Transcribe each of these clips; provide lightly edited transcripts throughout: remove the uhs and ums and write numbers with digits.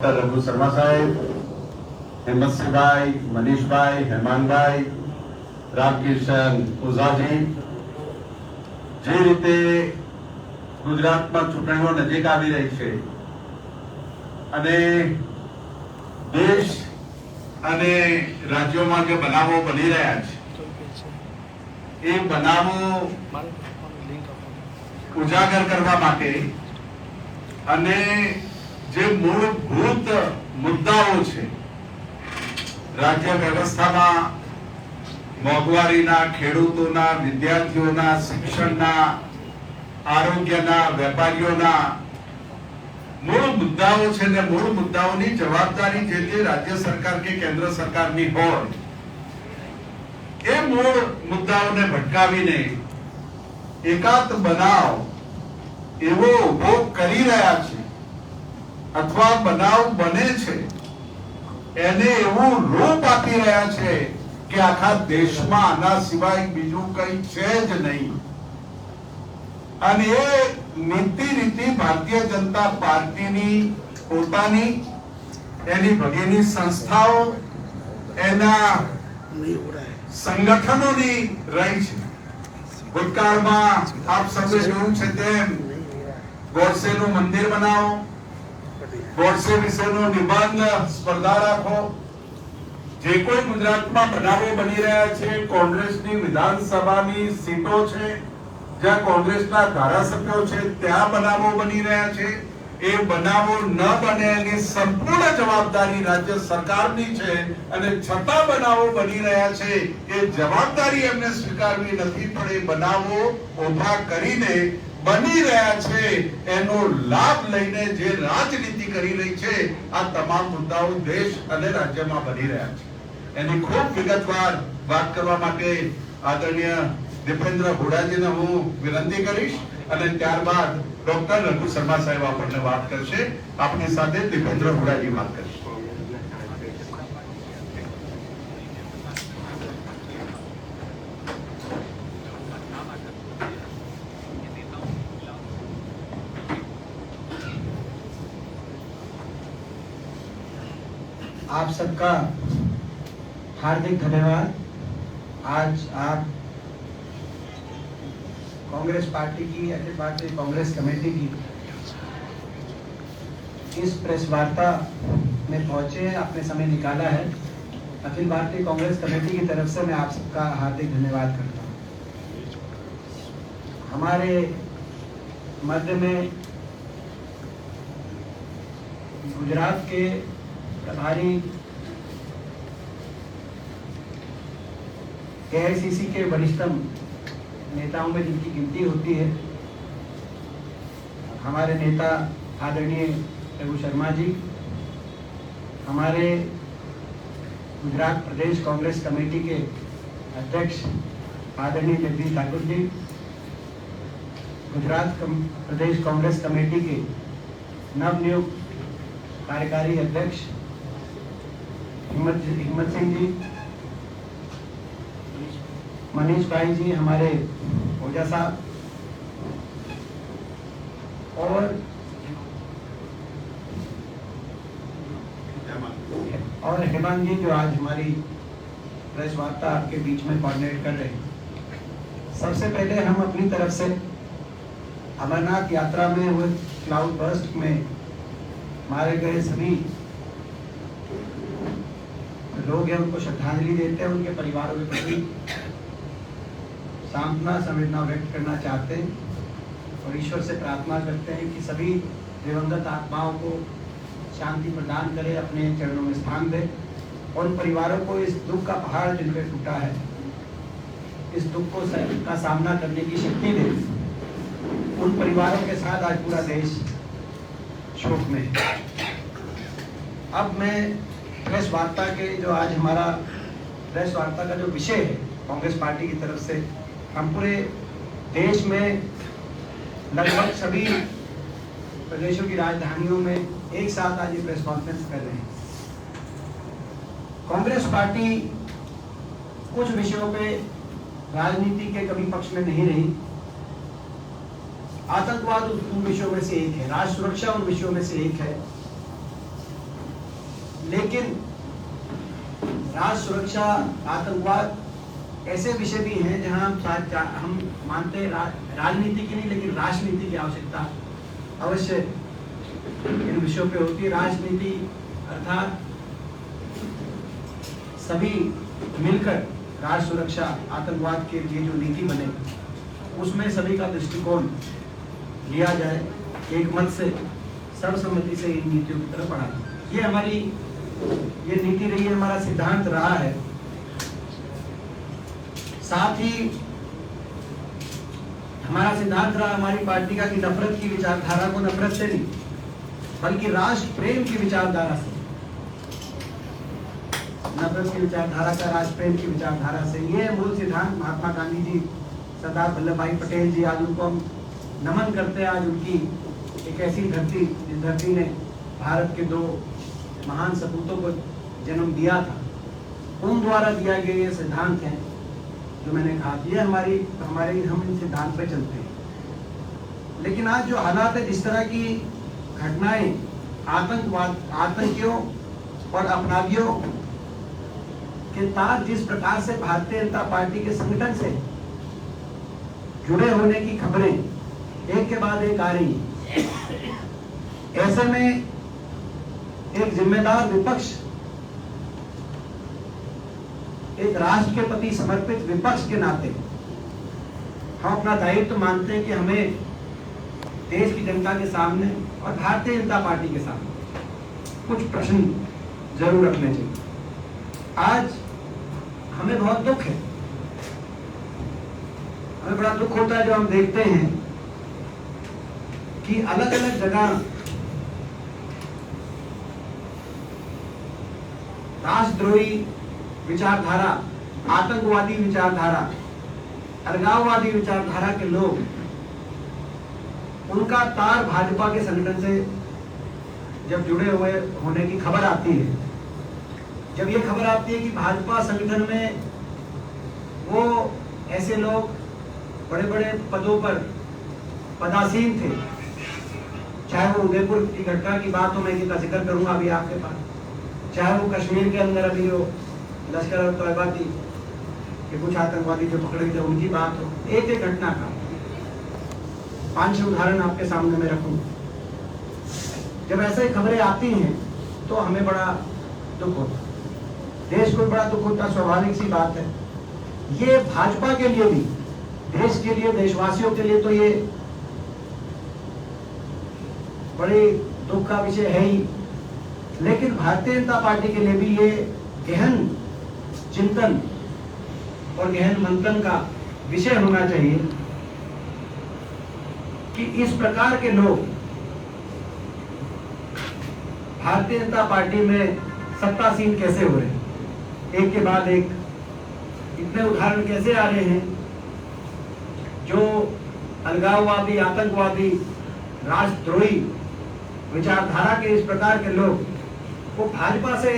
रघु शर्मा साहेब, હેમંતસિંહભાઈ, મનીષભાઈ, હેમાંગભાઈ, રામકિશન ઓઝાજી, જે રીતે ગુજરાતમાં ચૂંટણીઓ નજીક આવી રહી છે અને દેશ અને રાજ્યોમાં જે બનાવો બની રહ્યા છે એ બનાવો ઉજાગર કરવા માટે અને જે મૂળભૂત મુદ્દાઓ છે રાજ્ય વ્યવસ્થામાં મોંઘવારીના, ખેડૂતોના, વિદ્યાર્થીઓના, શિક્ષણના, આરોગ્યના, વેપારીઓના મૂળ મુદ્દાઓ છે ને મૂળ મુદ્દાઓની જવાબદારી જે તે રાજ્ય સરકાર કે કેન્દ્ર સરકારની હોય એ મૂળ મુદ્દાઓને ભટકાવીને એકાંત બનાવ એવો ઉભો કરી રહ્યા છે અથવા બનાવ બને છે એને એવું રૂપ આપી રહ્યા છે કે આખા દેશમાં આના સિવાય બીજું કઈ છે જ નહીં. અને એ નીતિ રીતિ ભારતીય જનતા પાર્ટીની પોતાની એની ભગીની સંસ્થાઓ એના સંગઠનોની રહી છે. ભૂતકાળમાં આપ સૌએ જોયું છે તેમ ગોડસેનું મંદિર બનાવો, ગોડસે વિશેનો નિબંધ સ્પર્ધા રાખો, જે કોઈ ગુજરાતમાં બનાવો બની રહ્યા છે, કોંગ્રેસની વિધાનસભાની સીટો છે જ્યાં કોંગ્રેસના ધારાસભ્યો છે ત્યાં બનાવો બની રહ્યા છે, એ બનાવો ન બને એની સંપૂર્ણ જવાબદારી રાજ્ય સરકારની છે અને છતાં બનાવો બની રહ્યા છે એ જવાબદારી એમને સ્વીકારવી નથી, પણ એ બનાવો ઉભા કરીને બની રહ્યા છે એનો લાભ લઈને જે રાજનીતિ કરી રહી છે આ તમામ મુદ્દાઓ દેશ અને રાજ્યમાં બની રહ્યા છે. એની ખૂબ વિગતવાર વાત કરવા માટે આદરણીય દીપેન્દ્ર હુડાજીને હું વિનંતી કરીશ અને ત્યારબાદ ડોક્ટર રઘુ શર્મા સાહેબ આપણને વાત કરશે. આપની સાથે દીપેન્દ્ર હુડાજી વાત કરશે. आप सबका हार्दिक धन्यवाद. आज आप कांग्रेस पार्टी की, अखिल भारतीय कांग्रेस कमेटी की इस प्रेस वार्ता में पहुंचे, आपने समय निकाला है. अखिल भारतीय कांग्रेस कमेटी की तरफ से मैं आप सबका हार्दिक धन्यवाद करता हूं. हमारे मध्य में गुजरात के प्रभारी एआईसीसी के वरिष्ठतम नेताओं में जिनकी गिनती होती है, हमारे नेता आदरणीय रघु शर्मा जी, हमारे गुजरात प्रदेश कांग्रेस कमेटी के अध्यक्ष आदरणीय जगदीश ठाकुर जी, गुजरात प्रदेश कांग्रेस कमेटी के नवनियुक्त कार्यकारी अध्यक्ष हिम्मत सिंह जी, मनीष भाई जी, हमारे ओझा साहब और हेमंत जी जो आज हमारी प्रेस वार्ता आपके बीच में कोऑर्डिनेट कर रहे हैं. सबसे पहले हम अपनी तरफ से अमरनाथ यात्रा में हुए क्लाउड बर्स्ट में मारे गए सभी लोग हैं उनको श्रद्धांजलि देते हैं, उनके परिवारों के प्रति सांत्वना संवेदना व्यक्त करना चाहते हैं और ईश्वर से प्रार्थना करते हैं कि सभी दिवंगत आत्माओं को शांति प्रदान करे, अपने चरणों में स्थान दे और उन परिवारों को इस दुख का पहाड़ जिन पे टूटा है इस दुख को का सामना करने की शक्ति दे. उन परिवारों के साथ आज पूरा देश शोक में है. अब मैं प्रेस वार्ता के जो आज हमारा प्रेस वार्ता का जो विषय है कांग्रेस पार्टी की तरफ से, हम पूरे देश में लगभग सभी प्रदेशों की राजधानियों में एक साथ आज ये प्रेस कॉन्फ्रेंस कर रहे हैं. कांग्रेस पार्टी कुछ विषयों पे राजनीति के कभी पक्ष में नहीं रही. आतंकवाद उन विषयों में से एक है, राष्ट्र सुरक्षा उन विषयों में से एक है. लेकिन राष्ट्र सुरक्षा, आतंकवाद ऐसे विषय भी हैं जहां हम मानते हैं राजनीति की नहीं लेकिन राष्ट्रनीति की आवश्यकता अवश्य इन विषयों पे होती है। राजनीति अर्थात सभी मिलकर राष्ट्र सुरक्षा, आतंकवाद के लिए जो नीति बने उसमें सभी का दृष्टिकोण लिया जाए, एक मत से सर्वसम्मति से इन नीतियों की तरफ बढ़ा। ये नीति रही है, हमारा सिद्धांत रहा है। साथ ही हमारा सिद्धांत रहा हमारी पार्टी का कि नफरत की विचारधारा को नफरत से नहीं बल्कि राष्ट्र प्रेम की विचारधारा से, नफरत की विचारधारा का राष्ट्र प्रेम की विचारधारा से, ये मूल सिद्धांत महात्मा गांधी जी, सरदार वल्लभ भाई पटेल जी, आज उनको हम नमन करते हैं। आज उनकी एक ऐसी धरती, जिस धरती ने भारत के दो महान सपूतों को जन्म दिया था, उन द्वारा दिया गया ये सिद्धांत है जो मैंने कहा। ये हम इन सिद्धांत पे चलते हैं। लेकिन आज जो हालात है, जिस तरह की घटनाएं आतंकियों और अपराधियों के तार जिस प्रकार से भारतीय जनता पार्टी के संगठन से जुड़े होने की खबरें एक के बाद एक आ रही है, ऐसे में एक जिम्मेदार विपक्ष, एक राष्ट्र के प्रति समर्पित विपक्ष के नाते हम अपना दायित्व मानते हैं कि हमें देश की जनता के सामने और भारतीय जनता पार्टी के सामने कुछ प्रश्न जरूर रखने चाहिए। आज हमें बहुत दुख है, हमें बड़ा दुख होता है जो हम देखते हैं कि अलग अलग जगह राष्ट्रद्रोही विचारधारा, आतंकवादी विचारधारा, अलगाववादी विचारधारा के लोग, उनका तार भाजपा के संगठन से जब जुड़े हुए होने की खबर आती है, जब ये खबर आती है कि भाजपा संगठन में वो ऐसे लोग बड़े बड़े पदों पर पदासीन थे, चाहे वो उदयपुर की घटना की बात हो, मैं इसका जिक्र करूंगा अभी आपके पास, चाहे वो कश्मीर के अंदर अभी जो लश्कर और तोयबा की कि कुछ आतंकवादी जो पकड़े गए उनकी बात हो, एक एक घटना का 5-6 उदाहरण आपके सामने में रखूं। जब ऐसे खबरें आती हैं तो हमें बड़ा दुख होता, देश को बड़ा दुख होता, स्वाभाविक सी बात है। ये भाजपा के लिए भी, देश के लिए, देशवासियों के लिए तो ये बड़े दुख का विषय है ही, लेकिन भारतीय जनता पार्टी के लिए भी ये गहन चिंतन और गहन मंथन का विषय होना चाहिए कि इस प्रकार के लोग भारतीय जनता पार्टी में सत्तासीन कैसे हो रहे हैं, एक के बाद एक इतने उदाहरण कैसे आ रहे हैं जो अलगाववादी, आतंकवादी, राष्ट्रद्रोही विचारधारा के इस प्रकार के लोग वो भाजपा से,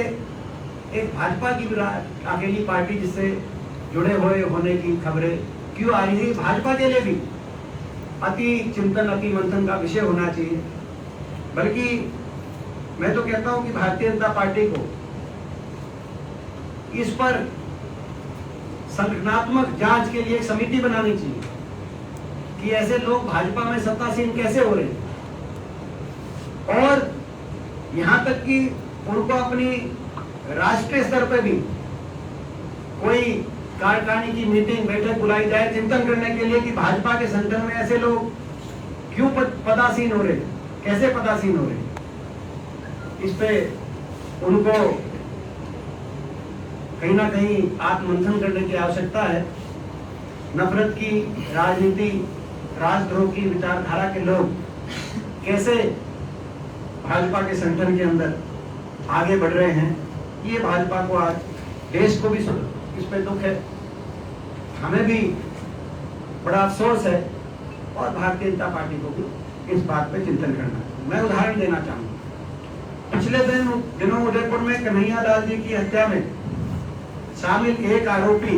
एक भाजपा की अकेली पार्टी जिससे जुड़े हुए होने की खबरें क्यों आ रही है, भाजपा के लिए भी अति चिंतन, अति मंथन का विषय होना चाहिए। बल्कि मैं तो कहता हूं कि भारतीय जनता पार्टी को इस पर संगठनात्मक जांच के लिए एक समिति बनानी चाहिए कि ऐसे लोग भाजपा में सत्तासीन कैसे हो रहे हैं, और यहां तक कि उनको अपनी राष्ट्रीय स्तर पर भी कोई कार्यकारिणी की मीटिंग, बैठक बुलाई जाए चिंतन करने के लिए कि भाजपा के संगठन में ऐसे लोग क्यों पदासीन हो रहे, कैसे पदासीन हो रहे। इस पे उनको कहीं ना कहीं आत्ममंथन करने की आवश्यकता है। नफरत की राजनीति, राष्ट्रद्रोह की विचारधारा के लोग कैसे भाजपा के संगठन के अंदर आगे बढ़ रहे हैं, ये भाजपा को, आज देश को भी इस पे दुख है, हमें भी बड़ा अफसोस है, और भारतीय जनता पार्टी को भी इस बात पे चिंतन करना है। मैं उदाहरण देना चाहूंगा, पिछले दिनों उदयपुर में कन्हैया लाल जी की हत्या में शामिल एक आरोपी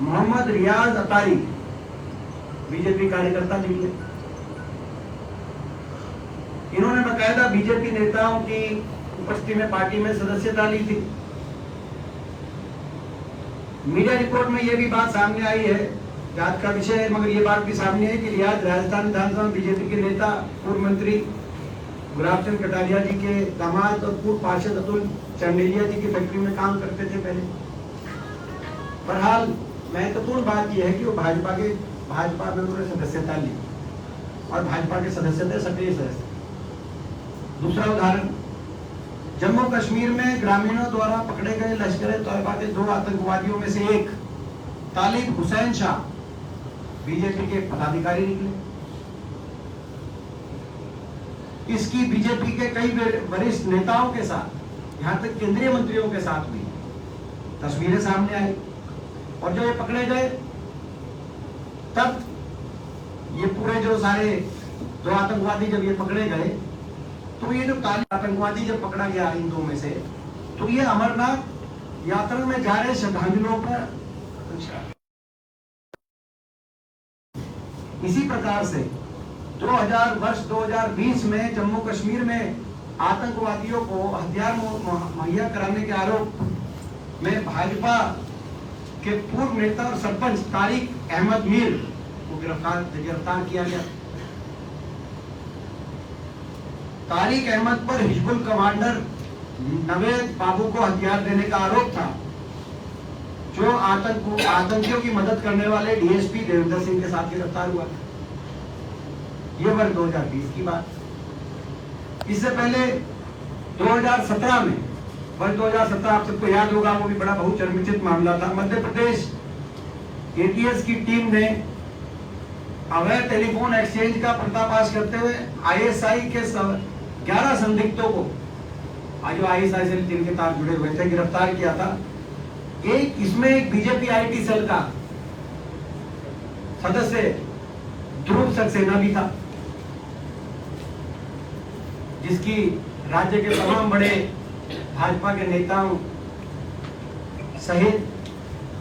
मोहम्मद रियाज अतारी बीजेपी कार्यकर्ता निकले। इन्होंने बकायदा बीजेपी नेताओं की उपस्थिति में पार्टी में सदस्यता ली थी। मीडिया रिपोर्ट में यह भी बात सामने आई है, जांच का विषय है, मगर ये बात भी सामने है कि रियाद राजस्थान विधानसभा में बीजेपी के नेता पूर्व मंत्री गुलाब चंद कटारिया जी के दामाद और पूर्व पार्षद अतुल चंडेलिया जी की फैक्ट्री में काम करते थे पहले। बहरहाल महत्वपूर्ण बात यह है कि वो भाजपा में उन्होंने सदस्यता ली और भाजपा के सदस्य थे, सक्रिय सदस्य। दूसरा उदाहरण, जम्मू कश्मीर में ग्रामीणों द्वारा पकड़े गए लश्कर-ए-तोयबा के 2 आतंकवादियों में से एक तालिब हुसैन शाह बीजेपी के पदाधिकारी निकले। इसकी बीजेपी के कई वरिष्ठ नेताओं के साथ, यहां तक केंद्रीय मंत्रियों के साथ भी तस्वीरें सामने आई। और जब ये पकड़े गए तब ये पूरे जो सारे 2 आतंकवादी जब ये पकड़े गए तो ये जो तालिब आतंकवादी जब पकड़ा गया इन 2 में से, तो ये अमरनाथ यात्रा में जा रहे श्रद्धालुओं पर इसी प्रकार से 2020 में जम्मू कश्मीर में आतंकवादियों को हथियार मुहैया कराने के आरोप में भाजपा के पूर्व नेता और सरपंच तारिक अहमद मीर को गिरफ्तार किया गया। तारिक अहमद पर हिजबुल कमांडर नवेद बाबू को हथियार देने का आरोप था, जो आतंकियों की मदद करने वाले डीएसपी देवेंद्र सिंह के साथ गिरफ्तार हुआ। ये वर्ष 2020 की बात। इससे पहले 2017 में, वर्ष 2017 आप सबको याद होगा, वो भी बड़ा बहुचर्चित मामला था। मध्य प्रदेश एटीएस की टीम ने अवैध टेलीफोन एक्सचेंज का पर्दाफाश करते हुए आईएसआई के 11 संदिग्धों को, आज जो आईएसआई से जिनके तार जुड़े हुए थे, गिरफ्तार किया था। इसमें एक बीजेपी आईटी सेल का सदस्य ध्रुव सक्सेना भी था, जिसकी राज्य के तमाम बड़े भाजपा के नेताओं सहित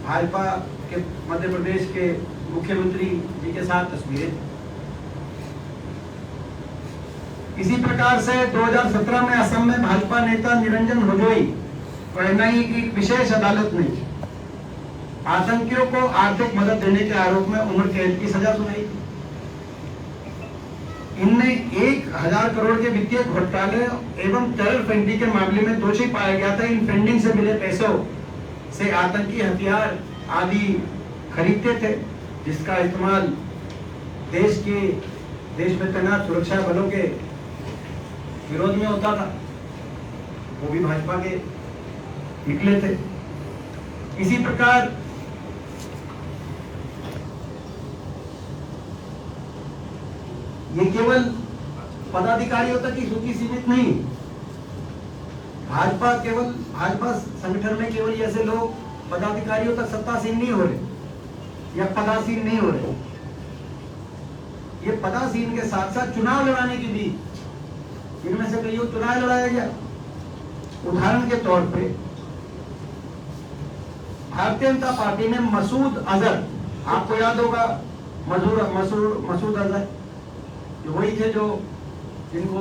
भाजपा के मध्य प्रदेश के मुख्यमंत्री जी के साथ तस्वीरें। इसी प्रकार से 2017 में असम में भाजपा नेता निरंजन होजोई को एनआईए की विशेष अदालत ने आतंकियों को आर्थिक मदद देने के आरोप में उम्र कैद की सजा सुनाई थी। इनमें 1000 करोड़ के वित्तीय घोटाले एवं टेरर फंडिंग के मामले में दोषी पाया गया था। इन फंडिंग से मिले पैसों से आतंकी हथियार आदि खरीदते थे, जिसका इस्तेमाल देश में तैनात सुरक्षा बलों के विरोध में होता था। वो भी भाजपा के निकले थे। इसी प्रकार ये केवल पदाधिकारियों तक की सूची सीमित नहीं। भाजपा संगठन में केवल ऐसे लोग पदाधिकारियों तक सत्तासीन नहीं हो रहे या पदासीन नहीं हो रहे, ये पदासीन के साथ साथ चुनाव लड़ाने की भी, इनमें से कई चुनाव लड़ाया गया। उदाहरण के तौर पे भारतीय जनता पार्टी ने मसूद अजहर, आपको याद होगा मसूद अजहर जो वही थे जो जिनको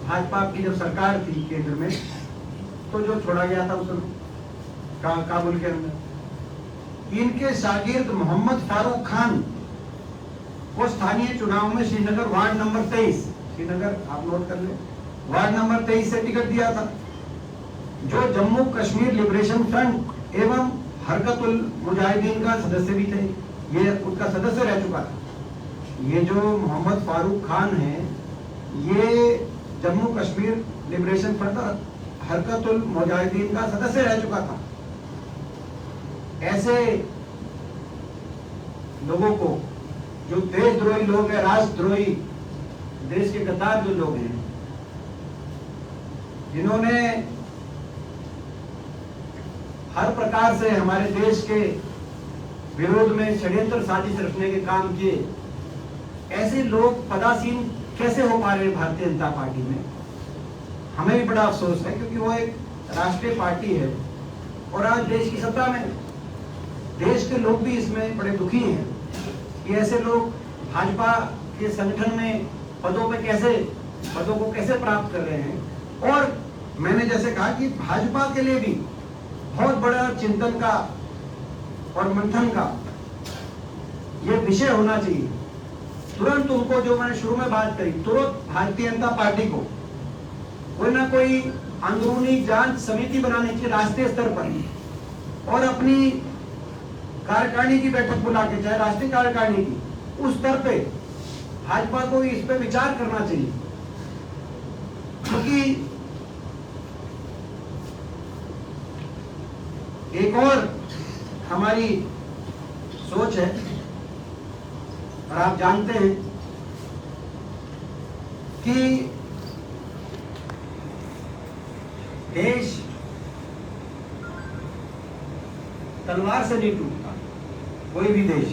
भाजपा की जब सरकार थी केंद्र में, तो जो छोड़ा गया था उस काबुल के अंदर, इनके शागिर्द मोहम्मद फारूक खान को स्थानीय चुनाव में श्रीनगर वार्ड नंबर 23, श्रीनगर आप नोट कर ले, वार्ड नंबर 23 से टिकट दिया था, जो जम्मू कश्मीर लिबरेशन फ्रंट एवं हरकतुल मुजाहिदीन का सदस्य भी थे। ये उनका सदस्य रह चुका था। ये जो मोहम्मद फारूक खान है, ये जम्मू कश्मीर लिबरेशन फ्रंट हरकतुल मुजाहिदीन का सदस्य रह चुका था। ऐसे लोगों को, जो देशद्रोही लोग हैं, राष्ट्रद्रोही, देश के गद्दार जो लोग हैं, जिन्होंने हर प्रकार से हमारे देश के विरोध में षड्यंत्र साजिश रचने के काम किए, ऐसे लोग पदासीन कैसे हो पा रहे भारतीय जनता पार्टी में? हमें भी बड़ा अफसोस है, क्योंकि वो एक राष्ट्रीय पार्टी है और आज देश की सत्ता में, देश के लोग भी इसमें बड़े दुखी हैं कि ऐसे लोग भाजपा के संगठन में पदों को कैसे प्राप्त कर रहे हैं। और मैंने जैसे था कि भाजपा के लिए भी बहुत बड़ा चिंतन का और मंथन का ये विषय होना चाहिए। तुरंत उनको, जो मैंने शुरू में बात करी, तुरंत भारतीय जनता पार्टी को कोई ना कोई अंदरूनी जांच समिति बनाने की राष्ट्रीय स्तर पर और अपनी कार्यकारिणी की बैठक बुला के, चाहे राष्ट्रीय कार्यकारिणी की, उस स्तर पे भाजपा को इस पे विचार करना चाहिए। क्योंकि एक और हमारी सोच है, और आप जानते हैं कि देश तलवार से नहीं टूटता, कोई भी देश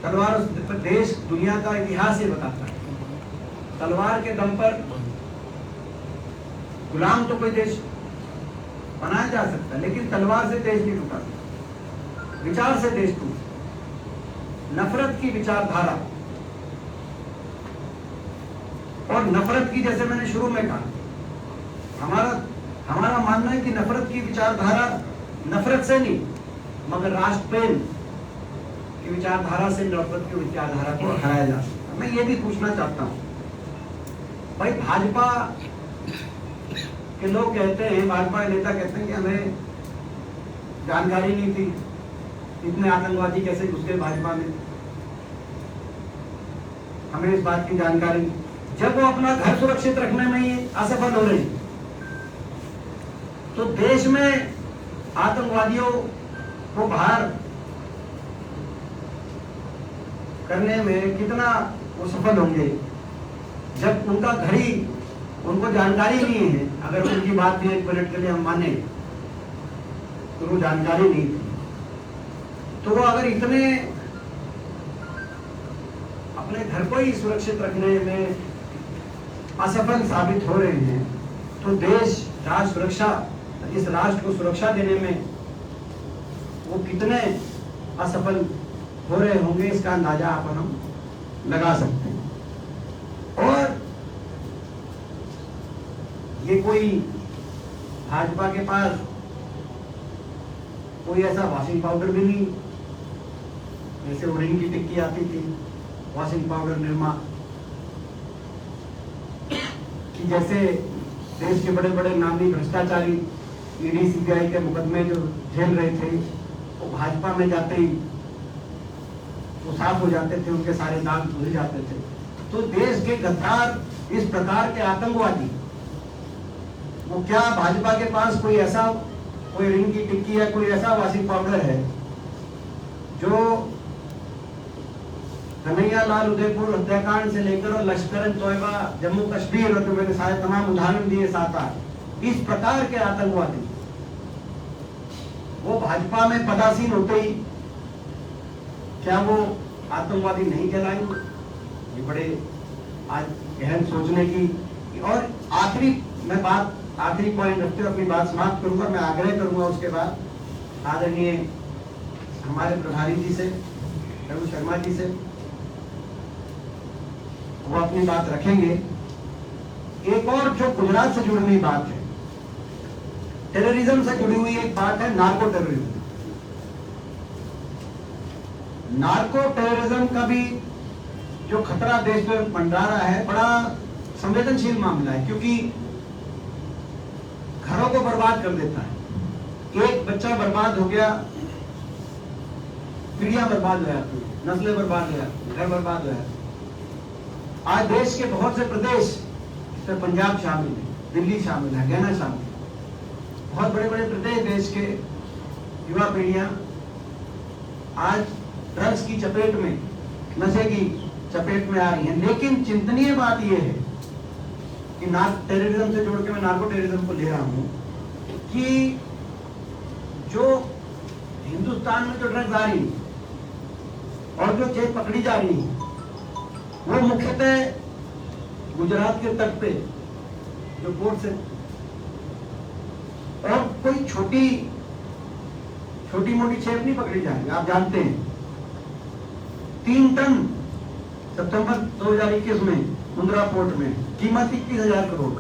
तलवार, देश दुनिया का इतिहास ये बताता है, तलवार के दम पर गुलाम तो कोई देश बनाया जा सकता है, लेकिन तलवार से देश नहीं टूटा, विचार से देश टूटा। नफरत की विचारधारा और नफरत की, जैसे मैंने शुरू में कहा, हमारा मानना है कि नफरत की विचारधारा नफरत से नहीं, मगर राष्ट्र प्रेम की विचारधारा से नफरत की विचारधारा को हराया जा सकता है। मैं ये भी पूछना चाहता हूं, भाई भाजपा के लोग कहते हैं, भाजपा के नेता कहते हैं कि हमें जानकारी नहीं थी, इतने आतंकवादी कैसे घुस गए भाजपा में, हमें इस बात की जानकारी। जब वो अपना घर सुरक्षित रखने में ही असफल हो रहे हैं, तो देश में आतंकवादियों को बाहर करने में कितना वो सफल होंगे, जब उनका घर ही, उनको जानकारी नहीं है। अगर उनकी बात भी एक मिनट के लिए हम माने तो वो जानकारी नहीं थी, तो वो अगर इतने अपने घर को ही सुरक्षित रखने में असफल साबित हो रहे हैं, तो देश, राष्ट्र सुरक्षा, इस राष्ट्र को सुरक्षा देने में वो कितने असफल हो रहे होंगे, इसका अंदाजा अपन हम लगा सकते हैं। और ये कोई भाजपा के पास कोई ऐसा वॉशिंग पाउडर भी नहीं, जैसे ओरिन की टिक्की आती थी, वॉशिंग पाउडर निर्मा, कि जैसे देश के बड़े बड़े नामी भ्रष्टाचारी ईडी सीबीआई के मुकदमे जो झेल रहे थे, वो भाजपा में जाते ही वो साफ हो जाते थे, उनके सारे दाग धुल जाते थे। तो देश के गद्दार, इस प्रकार के आतंकवादी, वो क्या भाजपा के पास कोई ऐसा, कोई रिंग की टिक्की या कोई ऐसा वॉशिंग पाउडर है जो कन्हैया लाल उदयपुर हत्याकांड से लेकर और लश्कर तोयबा, जम्मू कश्मीर, और जो मैंने सारे तमाम उदाहरण दिए 7-8, इस प्रकार के आतंकवादी वो भाजपा में पदासीन होते ही क्या वो आतंकवादी नहीं कहलाएंगे? ये बड़े आज गहन सोचने की। और आखिरी पॉइंट रखते हुए अपनी बात समाप्त करूंगा। मैं आग्रह करूंगा उसके बाद आदरणीय हमारे प्रभारी जी से, रघु शर्मा जी से, वो अपनी बात रखेंगे। एक और जो गुजरात से जुड़ी हुई बात है, टेररिज्म से जुड़ी हुई एक बात है, नार्को टेररिज्म। नार्को टेररिज्म का भी जो खतरा देश में मंडरा रहा है, बड़ा संवेदनशील मामला है, क्योंकि घरों को बर्बाद कर देता है। एक बच्चा बर्बाद हो गया, पीढ़ियां बर्बाद हो जाती है, नस्लें बर्बाद हो जाती, घर बर्बाद हो जाती। आज देश के बहुत से प्रदेश, इसमें पंजाब शामिल है, दिल्ली शामिल है, हरियाणा शामिल है, बहुत बड़े बड़े प्रदेश, देश के युवा पीढ़ियां आज ड्रग्स की चपेट में, नशे की चपेट में आ रही हैं। लेकिन चिंतनीय बात यह है कि टेररिज्म से जोड़ के मैं नार्को टेररिज्म को ले रहा हूं कि जो हिंदुस्तान में जो ड्रग्स आ रही और जो चेन पकड़ी जा रही है, वो मुख्यतः गुजरात के तट पे जो पोर्ट से, और कोई छोटी मोटी चेप नहीं पकड़ी जा रही। आप जानते हैं 3 टन सितंबर 2021 में मुंद्रा पोर्ट में कीमत 21,000 करोड़।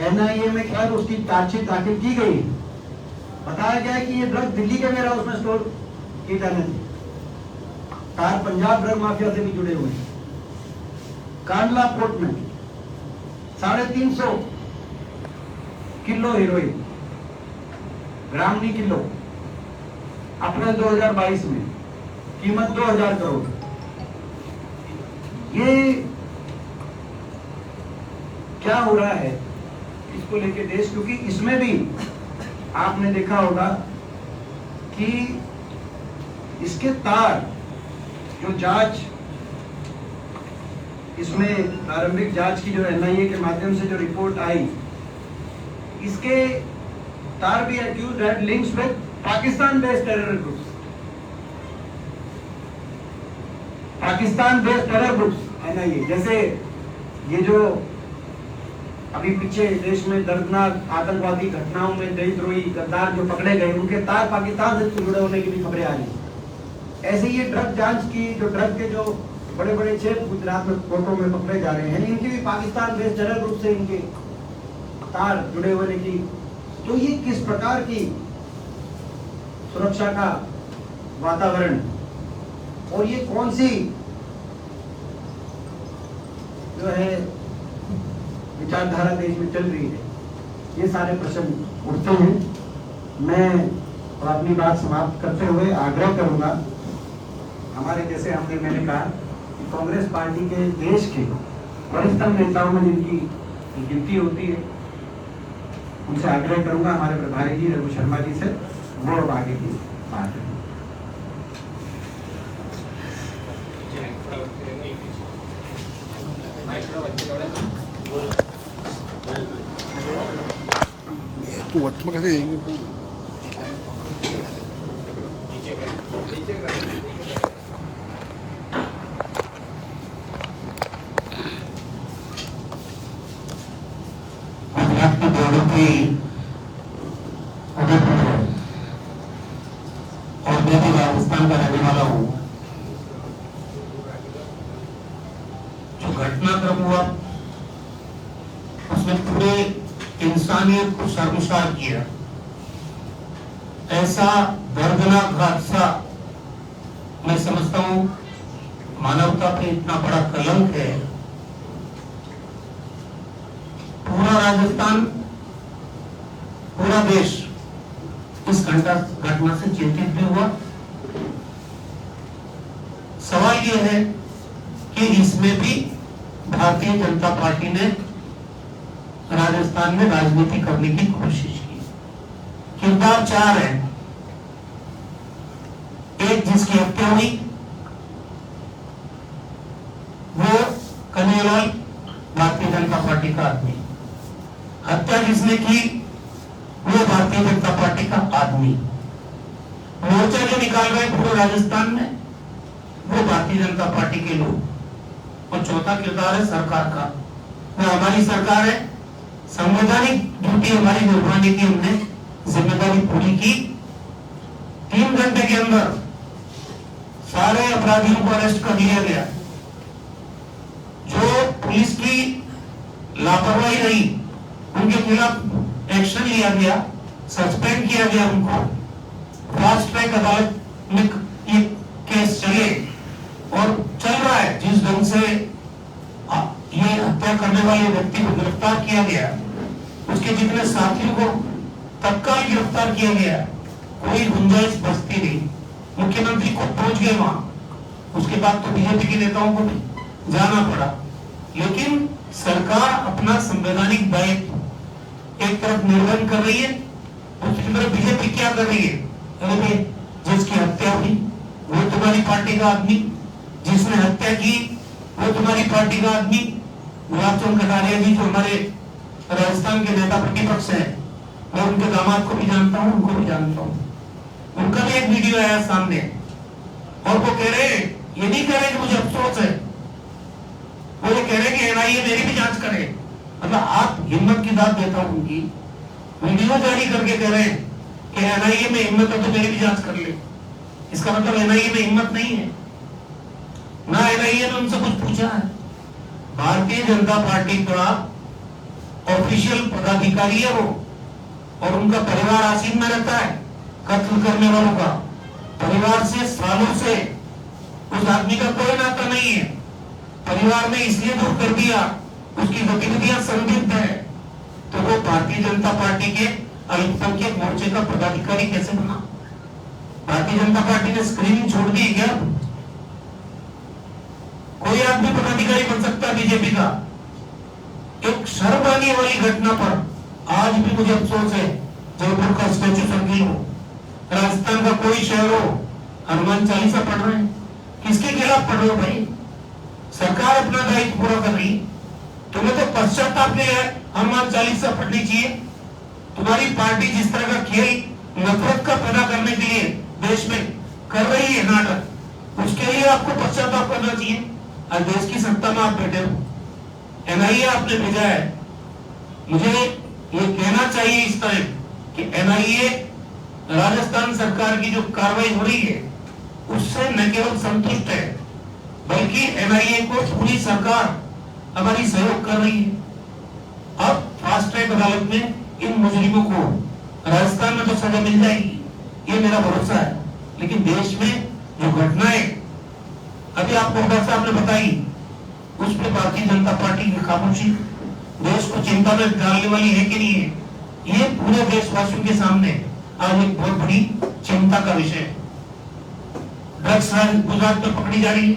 एनआईए में खैर उसकी चार्जशीट दाखिल की गई। बताया गया है कि ये ड्रग दिल्ली के वेयर हाउस में स्टोर की जाने थी। कार पंजाब ड्रग माफिया से भी जुड़े हुए हैं। कांडला पोर्ट में 350 किलो हीरोइन, ग्राम नहीं किलो, अप्रैल 2022 में कीमत 2000 करोड़। ये क्या हो रहा है इसको लेके देश, क्योंकि इसमें भी आपने देखा होगा कि इसके तार जो जांच, इसमें प्रारंभिक जांच की जो एनआईए के माध्यम से जो रिपोर्ट आई, इसके तार भी accused had links with Pakistan based terror groups, Pakistan based terror groups NIA. जैसे ये जो अभी पीछे देश में दर्दनाक आतंकवादी घटनाओं में देशद्रोही गद्दार जो पकड़े गए, उनके तार पाकिस्तान से जुड़े होने की भी खबरें आ रही। ऐसे ये ड्रग जांच की, जो ड्रग के जो बड़े बड़े चेप गुजरात में कोर्टों में पकड़े जा रहे हैं, इनके भी पाकिस्तान बेस्ड टेरर ग्रुप से इनके तार जुड़े होने की। तो ये किस प्रकार की सुरक्षा का वातावरण, और ये कौन सी जो है विचारधारा देश में चल रही है, ये सारे प्रश्न उठते हैं। मैं और अपनी बात समाप्त करते हुए आग्रह करूंगा, हमारे जैसे मैंने कहा कि कांग्रेस पार्टी के देश के वरिष्ठतम नेताओं में जिनकी गिनती होती है, उनसे आग्रह करूंगा, हमारे प्रभारी जी रघु शर्मा जी से, वो अब आगे की बात है। Tuat makasih. और मैं भी राजस्थान का रहने वाला हूँ। जो घटनाक्रम हुआ उसने पूरे इंसानियत को शर्मसार किया। ऐसा दर्दनाक हादसा मैं समझता हूँ मानवता पे इतना बड़ा कलंक है। पूरा राजस्थान, पूरा देश इस घटना से चिंतित भी हुआ। सवाल यह है कि इसमें भी भारतीय जनता पार्टी ने राजस्थान में राजनीति करने की कोशिश की। किरदार 4 है। एक जिसकी हत्या हुई वो कन्हैयालाल, भारतीय जनता पार्टी का आदमी। हत्या जिसने की वो भारतीय जनता पार्टी का आदमी। मोर्चा जो निकाल रहे पूरे राजस्थान में वो भारतीय जनता पार्टी के लोग। और चौथा किरदार है सरकार का। वो हमारी सरकार है, संवैधानिक ड्यूटी हमारी निभाने की हमने जिम्मेदारी पूरी की। 3 घंटे के अंदर सारे अपराधियों को अरेस्ट कर लिया गया। जो पुलिस की लापरवाही रही उनके खिलाफ एक्शन लिया गया, सस्पेंड किया गया उनको। फास्ट ट्रैक अदालत में ये केस चले और चल रहा है। जिस ढंग से ये हत्या करने वाले व्यक्ति को गिरफ्तार किया गया, उसके जितने साथियों को तत्काल गिरफ्तार किया गया, कोई गुंजाइश बचती नहीं। मुख्यमंत्री को पहुंच गए वहां, उसके बाद तो बीजेपी के नेताओं को भी जाना पड़ा। लेकिन सरकार अपना संवैधानिक दायित्व एक तरफ निर्वहन कर रही है, दूसरी तरफ बीजेपी क्या कर रही है? अरे जिसकी हत्या हुई वो तुम्हारी पार्टी का आदमी, जिसने हत्या की वो तुम्हारी पार्टी का आदमी। गुलाब चंद कटारिया जी जो हमारे राजस्थान के नेता प्रतिपक्ष हैं, मैं उनके दामाद को भी जानता हूँ, उनको भी जानता हूँ। उनका भी एक वीडियो आया सामने और वो कह रहे, ये नहीं कह रहे कि मुझे अफसोस है, वो ये कह रहे कि एनआईए मेरी भी जांच करे। मतलब आप हिम्मत की दाद देता हूं उनकी, वीडियो जारी करके कह रहे हैं कि एनआईए में हिम्मत है तो मेरी भी जांच कर ले। इसका मतलब एनआईए में हिम्मत नहीं है ना, एनआईए ने उनसे कुछ पूछा है। भारतीय जनता पार्टी का ऑफिशियल पदाधिकारी है वो, और उनका परिवार आसीन में रहता है। कत्ल करने वालों का परिवार से सालों से उस आदमी का कोई नाता नहीं है, परिवार ने इसलिए दूर कर दिया, उसकी गतिविधियां संदिग्ध है, तो वो भारतीय जनता पार्टी के अल्पसंख्यक मोर्चे का पदाधिकारी कैसे बना? भारतीय जनता पार्टी ने स्क्रीनिंग छोड़ दी क्या? कोई आदमी पदाधिकारी बन सकता है बीजेपी का? एक शर्म आने वाली घटना पर आज भी मुझे अफसोस है। जयपुर का स्टैच्यू सर्किल हो, राजस्थान का कोई शहर हो, हनुमान चालीसा पढ़ रहे हैं। किसके खिलाफ पढ़ रहे हो भाई? सरकार अपना दायित्व पूरा कर रही, तुम्हें तो पश्चाताप नहीं है, हनुमान चालीसा पढ़नी चाहिए। तुम्हारी पार्टी जिस तरह का खेल नफरत का पैदा करने के लिए देश में कर रही है नाटक, उसके लिए आपको पश्चाताप करना चाहिए। और देश की सत्ता में आप बैठे हो, एनआईए आपने भेजा है। मुझे ये कहना चाहिए इस टाइम कि एनआईए राजस्थान सरकार की जो कार्रवाई हो रही है उससे न केवल संतुष्ट है, बल्कि एनआईए को पूरी सरकार हमारी सहयोग कर रही है। अब फास्ट ट्रैक अदालत में इन मुजरिमों को राजस्थान में तो सजा मिल जाएगी, ये मेरा भरोसा है। लेकिन देश में जो घटनाएं अभी आपको डॉक्टर साहब ने बताई, उस पर भारतीय जनता पार्टी की खामोशी देश को चिंता में डालने वाली है कि नहीं है, ये पूरे देशवासियों के सामने आज एक बहुत बड़ी चिंता का विषय है। ड्रग्स गुजरात में पकड़ी जा रही है,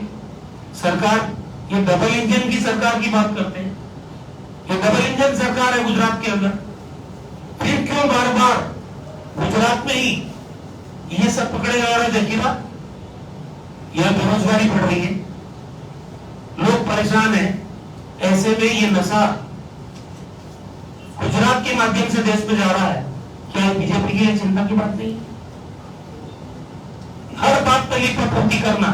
सरकार ये डबल इंजन की सरकार की बात करते हैं, ये डबल इंजन सरकार है गुजरात के अंदर। फिर क्यों बार बार गुजरात में ही ये सब पकड़े जा रहे? देखिए ना, यहां बेरोजगारी बढ़ रही है, लोग परेशान हैं, ऐसे में ये नशा गुजरात के माध्यम से देश में जा रहा है। क्या बीजेपी के लिए चिंता की बात नहीं? हर बात पर लिपापोती करना,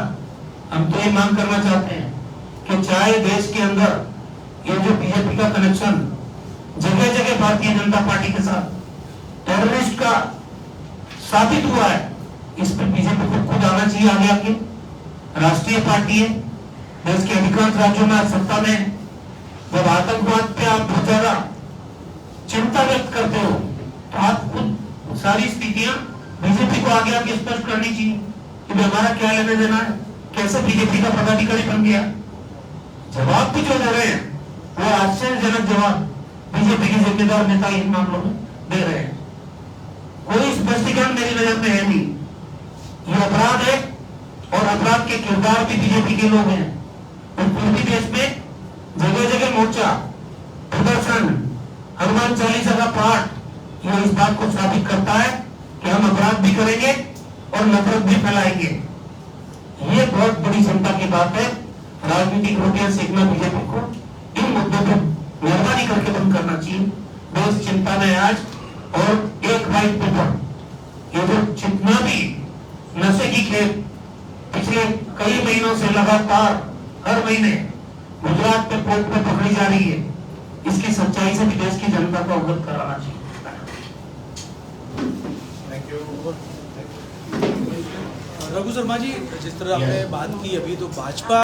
हम तो ये मांग करना चाहते हैं कि चाहे देश के अंदर ये जो बीजेपी का कनेक्शन जगह जगह भारतीय जनता पार्टी के साथ टेररिस्ट का साबित हुआ है, इस पर बीजेपी को खुद आना चाहिए आगे आके। राष्ट्रीय पार्टी है, देश के अधिकांश राज्यों में सत्ता में, जब आतंकवाद पे आप बहुत ज्यादा चिंता व्यक्त करते हो तो आप खुद सारी स्थितियां बीजेपी को आगे आके स्पष्ट करनी चाहिए कि हमारा क्या लेने देना है, कैसे बीजेपी का पदाधिकारी बन गया। जवाब भी जो दे रहे हैं वो आश्चर्यजनक जवाब बीजेपी के जिम्मेदार नेता इन मामलों में दे रहे हैं। कोई स्पष्टीकरण मेरी नजर में है नहीं। ये अपराध है और अपराध के किरदार भी बीजेपी के लोग हैं। और पूर्वी देश में जगह जगह मोर्चा, प्रदर्शन, हनुमान चालीसा का पाठ, यह इस बात को साबित करता है कि हम अपराध भी करेंगे और नफरत भी फैलाएंगे। ये बहुत बड़ी चिंता की बात है। राजनीतिक रोटियां सेकना बीजेपी को इन मुद्दों पर मेहरबानी करके बंद करना चाहिए। देश चिंता में आज, और एक वाइट पेपर, ये जो जितना भी नशे की खेप पिछले कई महीनों से लगातार हर महीने गुजरात में कोर्ट में पकड़ी जा रही है, इसकी सच्चाई से भी देश की जनता को अवगत कराना चाहिए। रघु शर्मा जी, जिस तरह आपने बात की अभी, तो भाजपा